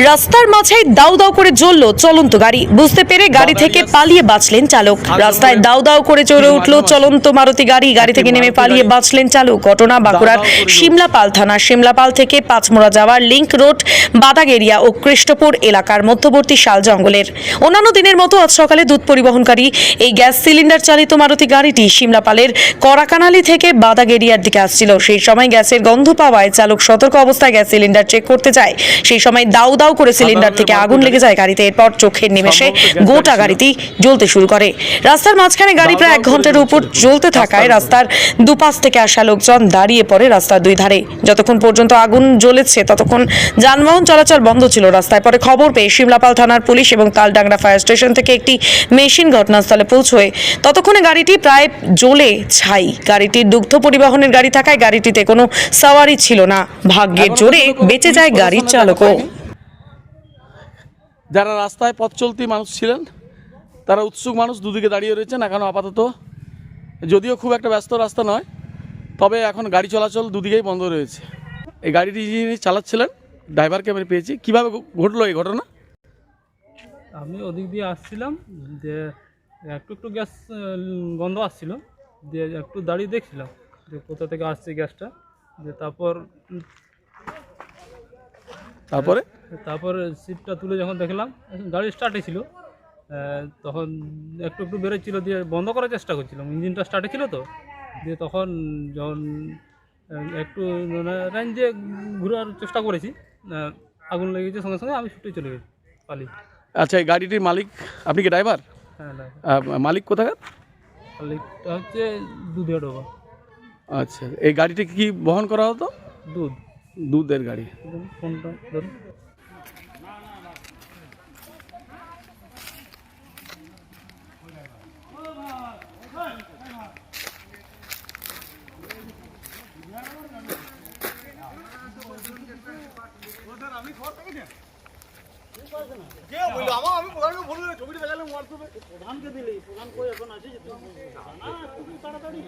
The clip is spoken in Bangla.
রাস্তার মাঝেই দাউ দাউ করে জ্বলল চলন্ত গাড়ি। বুঝতে পেরে গাড়ি থেকে পালিয়ে বাঁচলেন চালক। রাস্তায় দাউ দাউ করে চড়ে উঠল চলন্ত মারুতি গাড়ি। গাড়ি থেকে নেমে পালিয়ে বাঁচলেন চালক। ঘটনা বাঁকুড়ার শিমলাপাল থানা। শিমলাপাল থেকে পাঁচমোড়া যাওয়ার লিংক রোড বাদাগেরিয়া ও কৃষ্ণপুর এলাকার মধ্যবর্তী শাল জঙ্গলের। অন্যান্য দিনের মতো আজ সকালে দুধ পরিবহনকারী এই গ্যাস সিলিন্ডার চালিত মারুতি গাড়িটি শিমলাপালের করাকানালি থেকে বাদাগেরিয়ার দিকে আসছিল। সেই সময় গ্যাসের গন্ধ পাওয়ায় চালক সতর্ক অবস্থায় গ্যাস সিলিন্ডার চেক করতে যায়। সেই সময় দাউ দাউ করে সিলিন্ডার থেকে আগুন লেগে যায় গাড়িতে। এরপর চোখের নিমেষে গোটা গাড়িটি জ্বলতে শুরু করে। রাস্তার মাঝখানে গাড়ি প্রায় 1 ঘন্টার উপর জ্বলতে থাকায় রাস্তার দুপাশ থেকে আসা লোকজন দাঁড়িয়ে পড়ে রাস্তার দুই ধারে। যতক্ষণ পর্যন্ত আগুন জ্বলেছে ততক্ষণ যানবাহন চলাচল বন্ধ ছিল রাস্তায়। পরে খবর পেয়ে শিমলাপাল থানার পুলিশ এবং তালডাংরা ফায়ার স্টেশন থেকে একটি মেশিন ঘটনাস্থলে পৌঁছয়। ততক্ষণে গাড়িটি প্রায় জ্বলে ছাই। গাড়িটির দুগ্ধ পরিবহনের গাড়ি থাকায় গাড়িটিতে কোনো সাওয়ারি ছিল না। ভাগ্যের জোরে বেঁচে যায় গাড়ির চালকও। যারা রাস্তায় পথ চলতি মানুষ ছিলেন তারা উৎসুক মানুষ দুদিকে দাঁড়িয়ে রয়েছেন এখনও আপাতত। যদিও খুব একটা ব্যস্ত রাস্তা নয়, তবে এখন গাড়ি চলাচল দুদিকেই বন্ধ রয়েছে। এই গাড়িটি যিনি চালাচ্ছিলেন ড্রাইভারকে আমি পেয়েছি। কীভাবে ঘটলো এই ঘটনা? আমি ওদিক দিয়ে আসছিলাম, যে একটু একটু গ্যাস গন্ধ আসছিল, দিয়ে একটু দাঁড়িয়ে দেখছিলাম যে কোথা থেকে আসছে গ্যাসটা। যে তারপর সিটটা তুলে যখন দেখলাম গাড়ি স্টার্টে ছিল, তখন একটু একটু বেরোচ্ছিল, দিয়ে বন্ধ করার চেষ্টা করছিলাম। ইঞ্জিনটা স্টার্টে ছিল তো, দিয়ে তখন যখন একটু রেঞ্জে ঘোরার চেষ্টা করেছি, আগুন লেগেছে, সঙ্গে সঙ্গে আমি ছুটে চলে গেছি, পালিয়ে। আচ্ছা, এই গাড়িটির মালিক আপনি কি ড্রাইভার? হ্যাঁ, মালিক কোথাকার? মালিকটা হচ্ছে দুধের ডোবা। আচ্ছা, এই গাড়িটিকে কি বহন করা হতো? দুধের গাড়ি। ফোনটা ধরুন। আমি ছবিটা দেখালাম হোয়াটসঅ্যাপে, প্রধানকে দিলি, প্রধান কই এখন আসে যে তাড়াতাড়ি